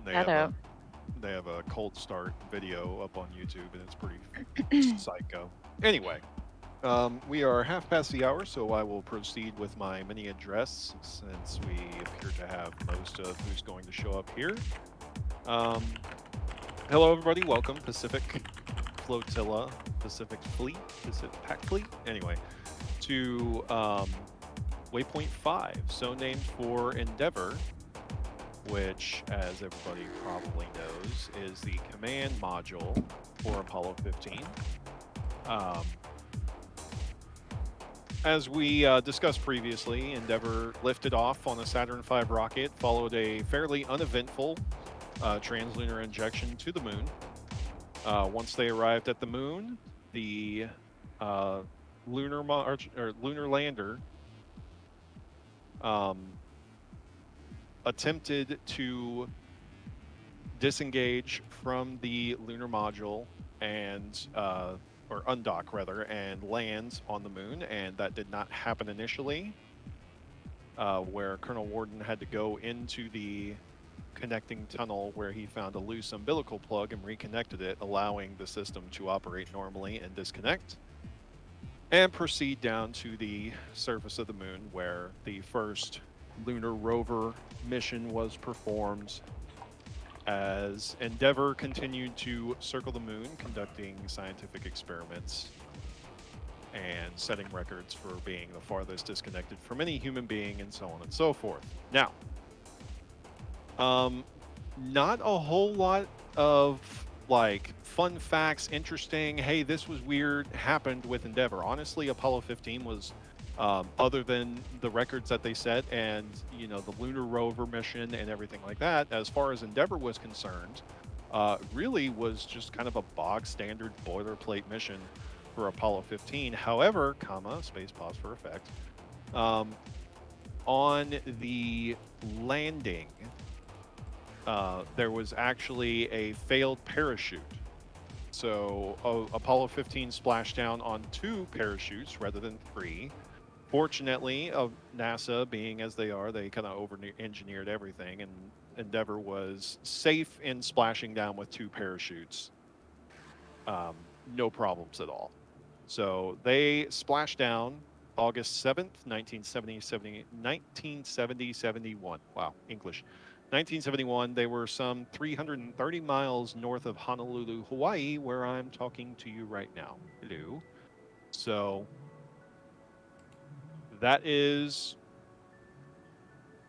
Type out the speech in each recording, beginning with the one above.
they have a Hello. cold start video up on YouTube, and it's pretty psycho. Anyway, we are half past the hour, so I will proceed with my mini address since we appear to have most of who's going to show up here. Um, Hello, everybody. Welcome, Pacific Flotilla, Pacific Fleet, Pacific Pac Fleet. Anyway, to Waypoint 5, so named for Endeavor, which, as everybody probably knows, is the command module for Apollo 15. Um, as we discussed previously, Endeavour lifted off on a Saturn V rocket, followed a fairly uneventful translunar injection to the moon. Once they arrived at the moon, the uh, lunar lander um, attempted to disengage from the lunar module and or undock rather and lands on the moon, and that did not happen initially. Where Colonel Warden had to go into the connecting tunnel where he found a loose umbilical plug and reconnected it, allowing the system to operate normally and disconnect, and proceed down to the surface of the moon where the first lunar rover mission was performed as Endeavour continued to circle the moon, conducting scientific experiments and setting records for being the farthest disconnected from any human being, and so on and so forth. Now, um, not a whole lot of like fun facts, interesting. Hey, this was weird. Happened with Endeavour. Honestly, Apollo 15 was, other than the records that they set and the lunar rover mission and everything like that. As far as Endeavour was concerned, really was just kind of a bog standard boilerplate mission for Apollo 15. However, space pause for effect. Um, on the landing, there was actually a failed parachute. So Apollo 15 splashed down on 2 parachutes rather than 3. Fortunately, NASA, being as they are, they kind of over-engineered everything, and Endeavour was safe in splashing down with 2 parachutes. Um, no problems at all. So they splashed down August 7th, 1971. Wow, English. 1971, they were some 330 miles north of Honolulu, Hawaii, where I'm talking to you right now. Hello. So that is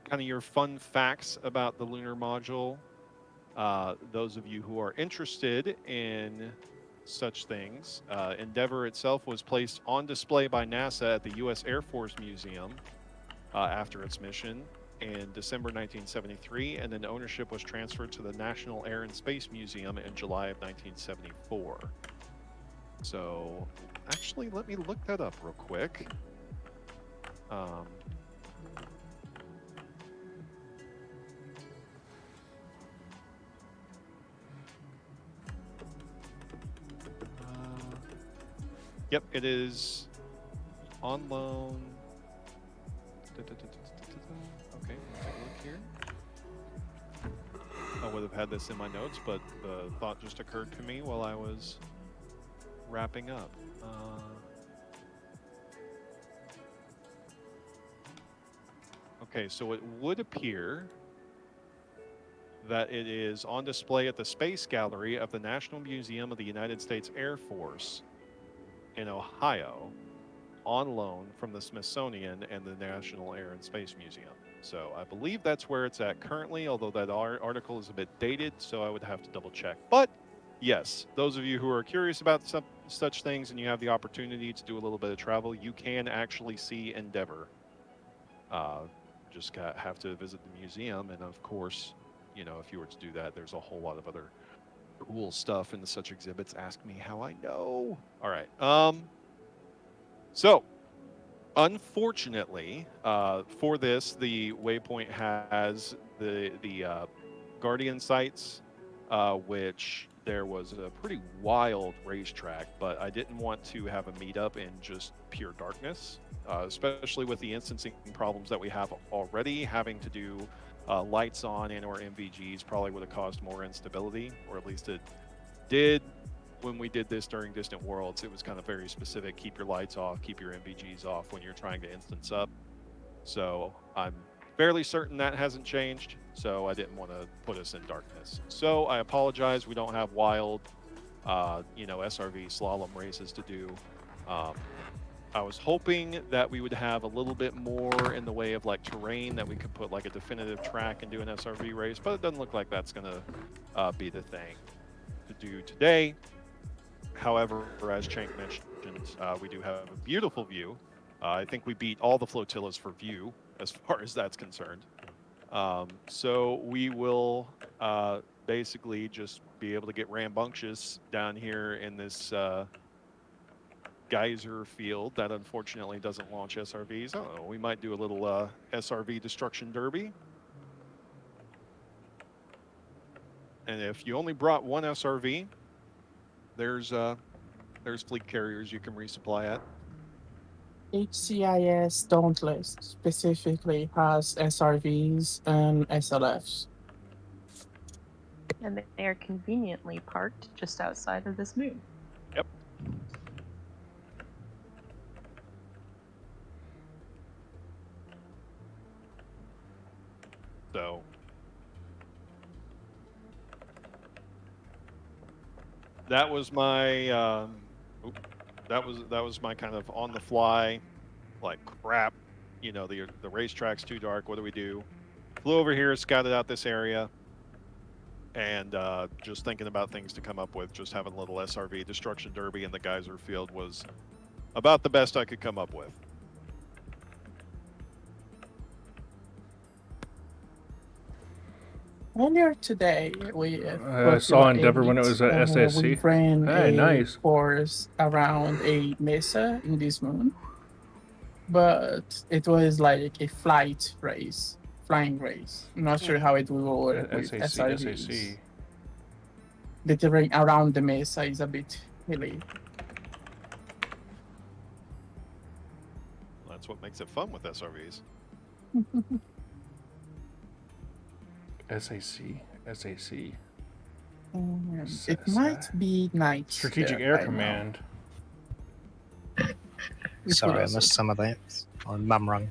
kind of your fun facts about the lunar module. Those of you who are interested in such things, Endeavour itself was placed on display by NASA at the U.S. Air Force Museum after its mission in December 1973, and then ownership was transferred to the National Air and Space Museum in July of 1974. So, actually, let me look that up real quick. Um, uh, yep, it is on loan. Okay, let's take a look here. I would have had this in my notes, but the thought just occurred to me while I was wrapping up. Okay, so it would appear that it is on display at the Space Gallery of the National Museum of the United States Air Force in Ohio, on loan from the Smithsonian and the National Air and Space Museum. So I believe that's where it's at currently, although that article is a bit dated, so I would have to double check. But yes, those of you who are curious about such things and you have the opportunity to do a little bit of travel, you can actually see Endeavour. Just have to visit the museum, and of course, if you were to do that, there's a whole lot of other cool stuff in such exhibits. Ask me how I know. All right. So unfortunately, for this, the waypoint has the Guardian sites, which there was a pretty wild racetrack, but I didn't want to have a meetup in just pure darkness, especially with the instancing problems that we have already, having to do lights on and or MVGs probably would have caused more instability, or at least it did when we did this during Distant Worlds. It was kind of very specific: keep your lights off, keep your MVGs off when you're trying to instance up. So I'm fairly certain that hasn't changed. So I didn't want to put us in darkness. So I apologize. We don't have wild, SRV slalom races to do. Um, I was hoping that we would have a little bit more in the way of like terrain that we could put like a definitive track and do an SRV race, but it doesn't look like that's going to be the thing to do today. However, as Chank mentioned, we do have a beautiful view. I think we beat all the flotillas for view as far as that's concerned. So we will basically just be able to get rambunctious down here in this geyser field that unfortunately doesn't launch SRVs. I don't know, we might do a little SRV destruction derby. And if you only brought one SRV, there's fleet carriers you can resupply at. HCIS Dauntless specifically has SRVs and SLFs. And they are conveniently parked just outside of this moon. Yep. So that was my that was my kind of on the fly, like crap. The racetrack's too dark. What do we do? Flew over here, scouted out this area, and just thinking about things to come up with. Just having a little SRV destruction derby in the geyser field was about the best I could come up with. Earlier today, we I saw Endeavor when it was at SAC. We ran Hey, a nice. course around a mesa in this moon, but it was like a flying race. I'm not sure how it will work with SRVs. SAC. The terrain around the mesa is a bit hilly. That's what makes it fun with SRVs. SAC. It might be night. Strategic Air Command. Sorry, I missed some of that on Mum Run.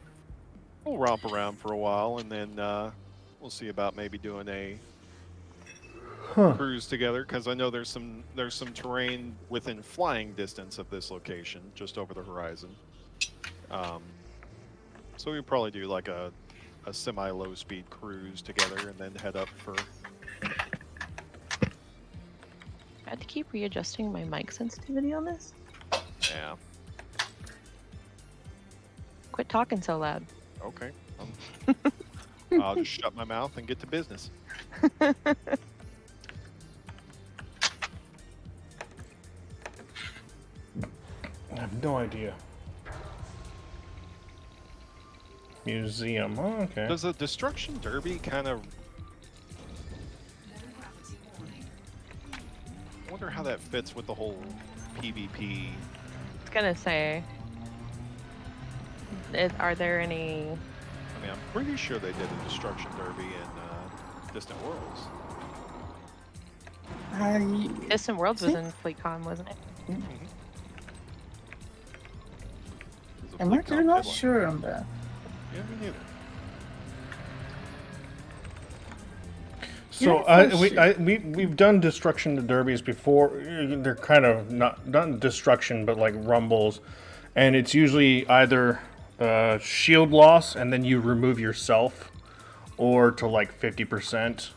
We'll romp around for a while, and then we'll see about maybe doing a cruise together, because I know there's some terrain within flying distance of this location, just over the horizon. So we'll probably do like a semi-low speed cruise together, and then head up for. I had to keep readjusting my mic sensitivity on this. Yeah. Quit talking so loud. Okay. I'll just shut my mouth and get to business. I have no idea. Museum. Oh, okay. Does a destruction derby kind of? I wonder how that fits with the whole PvP. I was gonna say, are there any? I mean, I'm pretty sure they did a destruction derby in Distant Worlds. Distant Worlds was in FleetCon, wasn't it? Mm-hmm. I'm actually not sure on that. Yeah, me neither. So we've done destruction to derbies before. They're kind of not destruction, but like rumbles, and it's usually either shield loss and then you remove yourself, or to like 50%.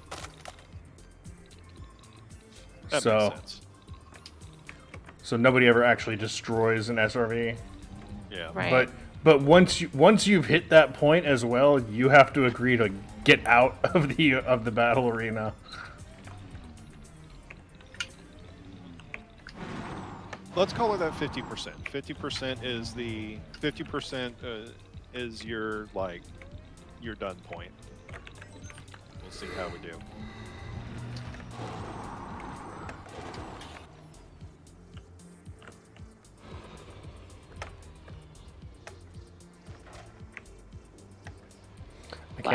That makes sense. So nobody ever actually destroys an SRV. Yeah. Right. But once you've hit that point as well, you have to agree to get out of the battle arena. Let's call it at 50%. 50% is the 50% is your done point. We'll see how we do.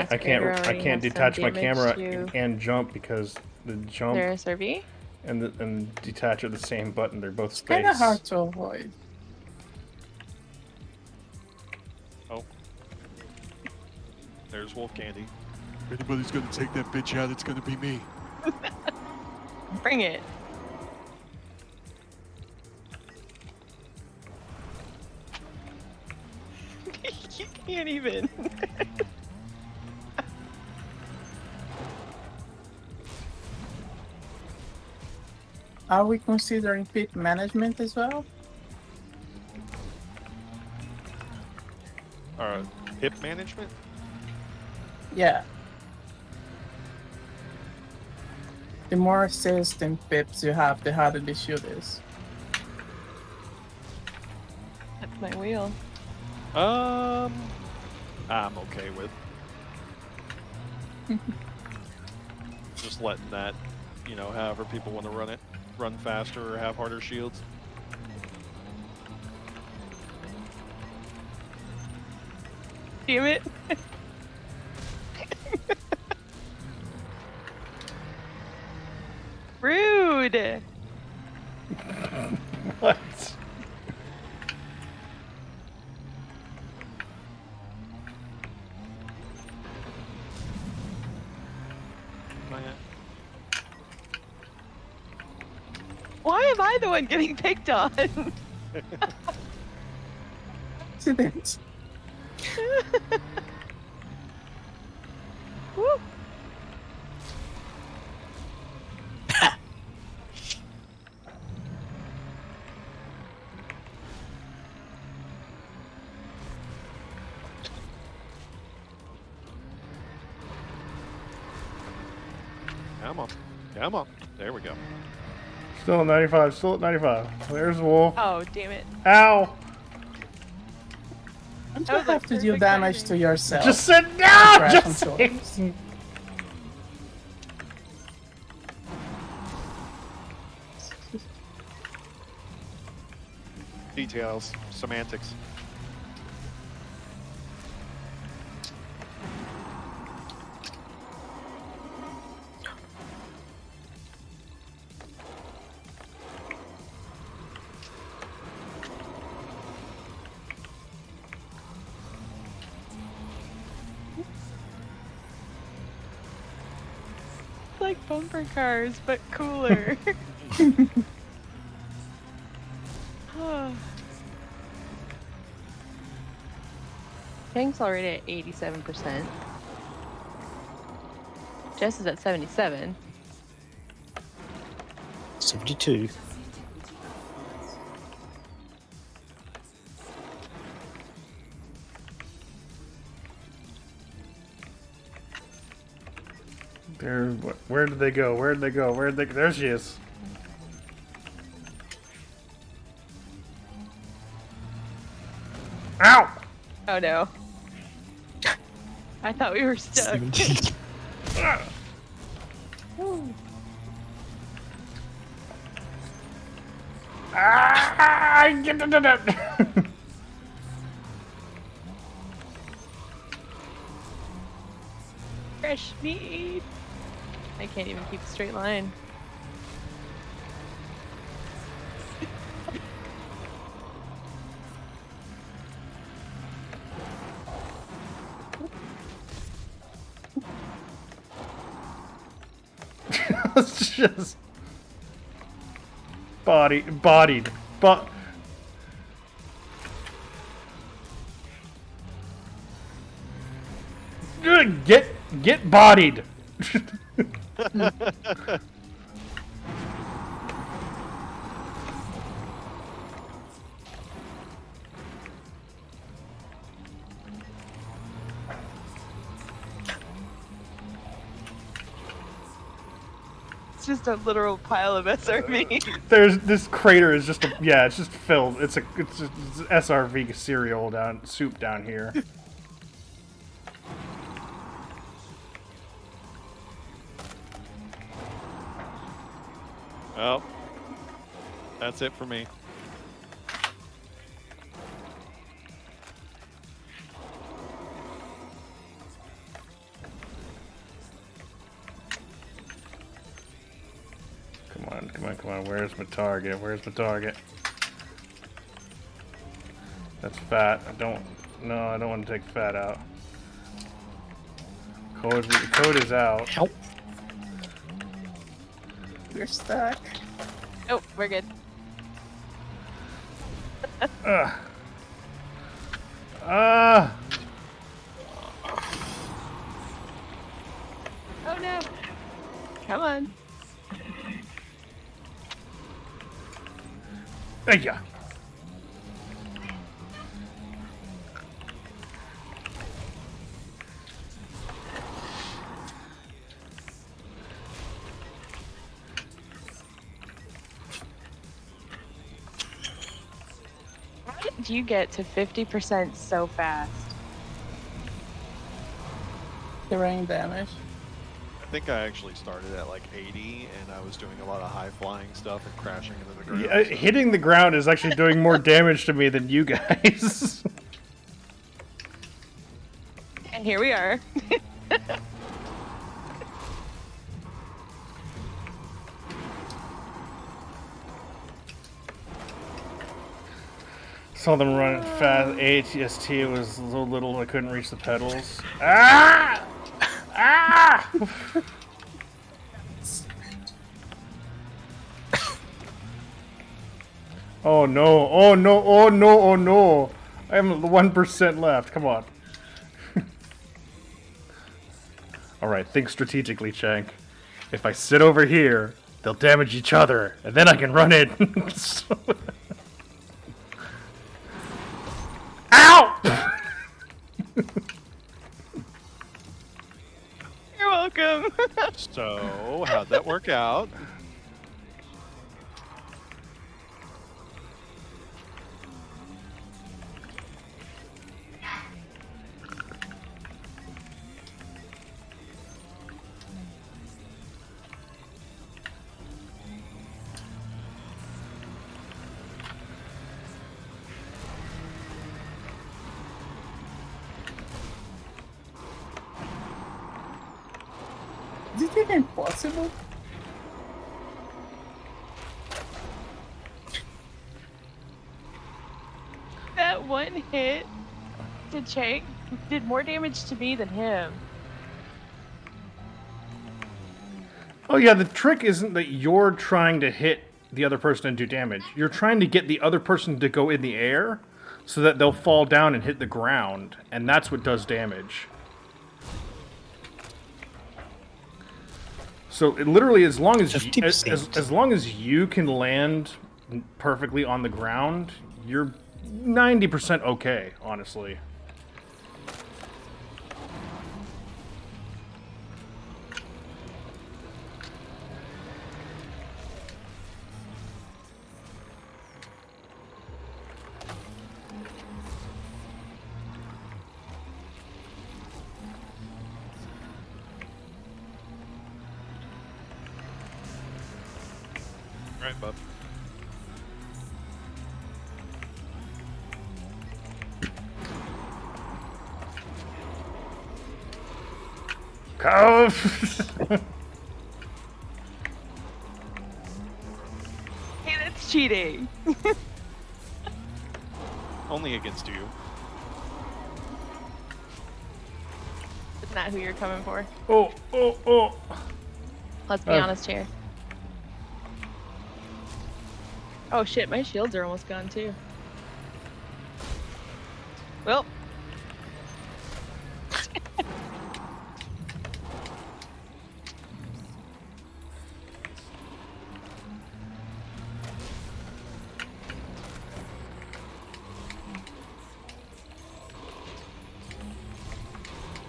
can't. last grader I already can't have some detach my damage camera to and jump because the jump their SRV. and detach are the same button. They're both It's kind of space. hard to avoid. Oh. There's Wolf Candy. If anybody's gonna take that bitch out, it's gonna be me. Bring it. You can't even. Are we considering pit management as well? Hip management? Yeah. The more assist and pips you have, the harder the shield is. That's my wheel. I'm okay with. Just letting that, however people want to run it, run faster or have harder shields. Damn it. Rude. What? Why am I the one getting picked on? Accident. Woo. Come on. Come on. There we go. Still at 95. Still at 95. There's Wolf. Oh, damn it. Ow! You That was have like to deal perfect damage timing. to yourself. Just said no! Crash Just controllers. say- Details. Semantics. Like bumper cars, but cooler. Tank's already at 87%. Jess is at 77. 72. Where did they go? Where did they go? Where did they go? There she is. Ow! Oh no. I thought we were stuck. 70. Ah! Fresh meat. I can't even keep a straight line. It's just bodied, but get bodied. It's just a literal pile of SRV. There's this crater is just it's just filled. It's just SRV cereal soup down here. Well, that's it for me. on, come on, come on. Where's my target? Where's my target? That's fat. I don't want to take fat out. Code is out. Help. We're stuck. Oh, we're good. Oh no. Come on. Yeah. How did you get to 50% so fast? Terrain damage. I think I actually started at like 80, and I was doing a lot of high flying stuff and crashing into the ground. Yeah, hitting the ground is actually doing more damage to me than you guys. And here we are. Saw them running fast. ATST was so little I couldn't reach the pedals. Ah! Ah! Oh no! Oh no! Oh no! Oh no! I have 1% left. Come on. All right, think strategically, Shank. If I sit over here, they'll damage each other, and then I can run in. Ow! You're welcome. So, how'd that work out? Is it even possible? That one hit to Chang did more damage to me than him. Oh yeah, the trick isn't that you're trying to hit the other person and do damage. You're trying to get the other person to go in the air so that they'll fall down and hit the ground, and that's what does damage. So it literally, as long as as long as you can land perfectly on the ground, you're 90% okay, honestly. Right, bub. Go! Hey, that's cheating. Only against you. Isn't that who you're coming for? Oh, oh, oh. Let's be honest here. Oh shit, my shields are almost gone too. Well.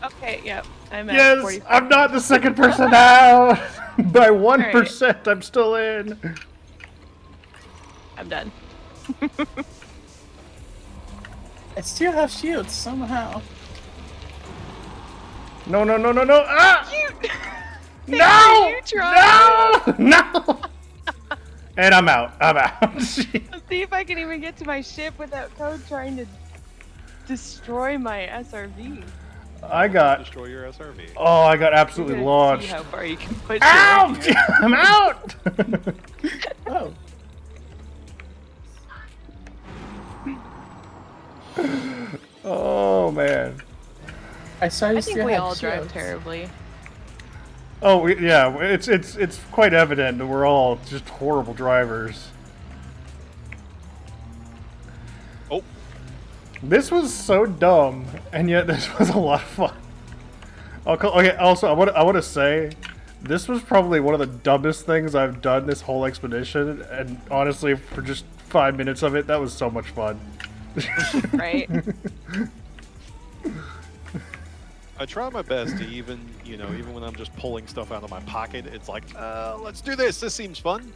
Okay, yep. I'm at Yes, 45. I'm not the second person out! By 1%, I'm still in. I'm done. I still have shields somehow. No, no, no, no, no! Ah! No! You tried. No! No! And I'm out. I'm out. Let's see if I can even get to my ship without Code trying to destroy my SRV. I got. Destroy your SRV. Oh, I got We're absolutely gonna launched. See how far you can push Out! it. I'm out! Oh, Oh man. I saw you I think still we had all drive shields. terribly. Oh yeah, it's quite evident that we're all just horrible drivers. Oh, This was so dumb, and yet this was a lot of fun. Okay, also I want to say, this was probably one of the dumbest things I've done this whole expedition, and honestly, for just 5 minutes of it, that was so much fun. Right? I try my best to even when I'm just pulling stuff out of my pocket, it's like, let's do this. This seems fun.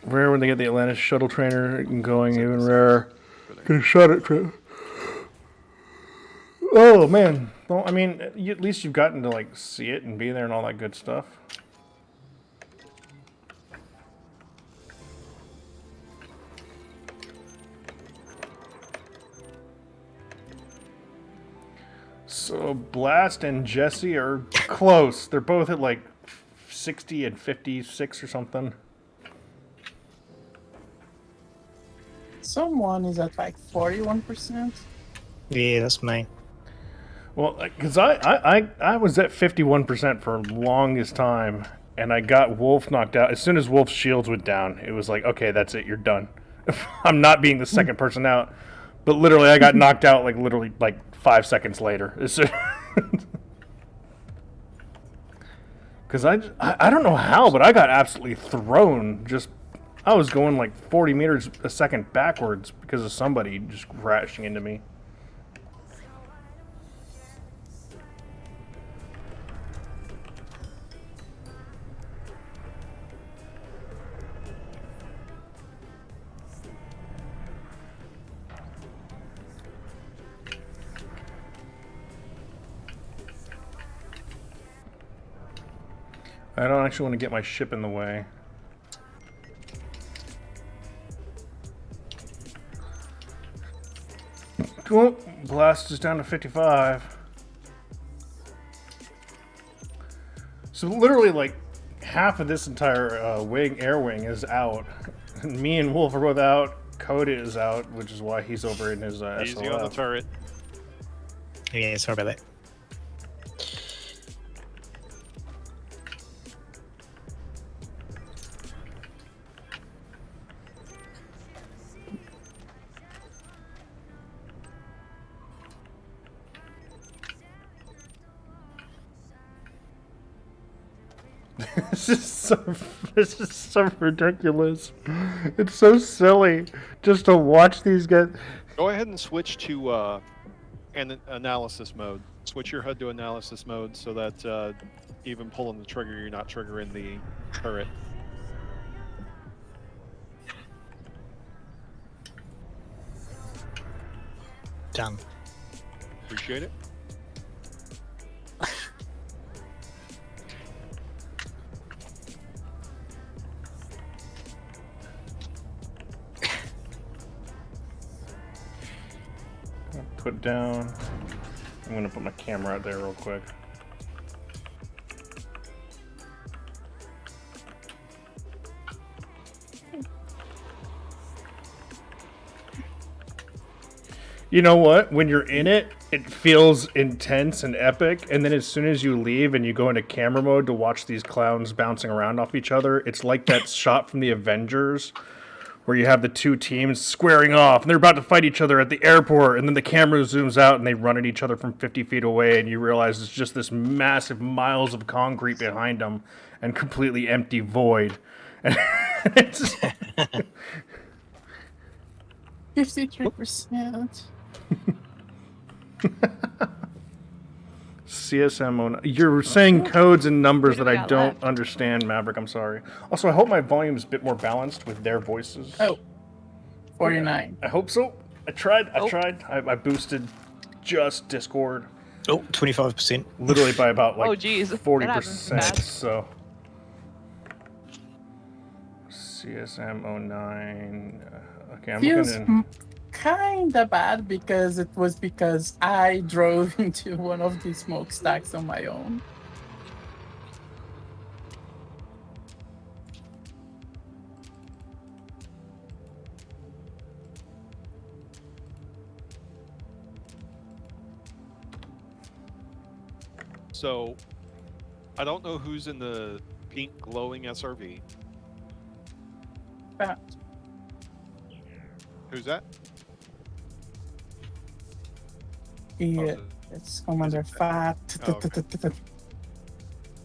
Rare when they get the Atlantis shuttle trainer going, even rarer. Gonna shut it. Oh man. Well, I mean, at least you've gotten to like see it and be there and all that good stuff. So Blast and Jesse are close. They're both at like 60 and 56 or something. Someone is at like 41%. Yeah, that's me. Well, because I was at 51% for the longest time, and I got Wolf knocked out. As soon as Wolf's shields went down, it was like, okay, that's it, you're done. I'm not being the second person out. But literally, I got knocked out like 5 seconds later. Because I don't know how, but I got absolutely thrown. I was going like 40 meters a second backwards because of somebody just crashing into me. I don't actually want to get my ship in the way. Cool. Blast is down to 55. So literally, like, half of this entire air wing is out. Me and Wolf are both out. Coda is out, which is why he's over in his Easy on the SLF. turret. Yeah, sorry about that. This is so ridiculous. It's so silly just to watch these guys. Go ahead and switch to analysis mode. Switch your HUD to analysis mode so that even pulling the trigger, you're not triggering the turret. Done. Appreciate it. Put down. I'm gonna put my camera out there real quick. You know what? When you're in it, it feels intense and epic, and then as soon as you leave and you go into camera mode to watch these clowns bouncing around off each other, it's like that shot from the Avengers where you have the two teams squaring off, and they're about to fight each other at the airport, and then the camera zooms out, and they run at each other from 50 feet away, and you realize it's just this massive miles of concrete behind them, and completely empty void. And it's 53%. CSM. You're saying codes and numbers What do that we I got don't left? understand, Maverick. I'm sorry. Also, I hope my volume is a bit more balanced with their voices. Oh, 49. I hope so. I tried. Oh. I boosted just Discord Oh, 25%. literally by about like Oh, geez. That 40%. happens fast. So CSM 09. Okay, I'm Feels looking at. kinda bad because it was because I drove into one of the smokestacks on my own. So, I don't know who's in the pink glowing SRV. But Who's that? yeah, Oh, it's Commander it- Fat. oh, okay.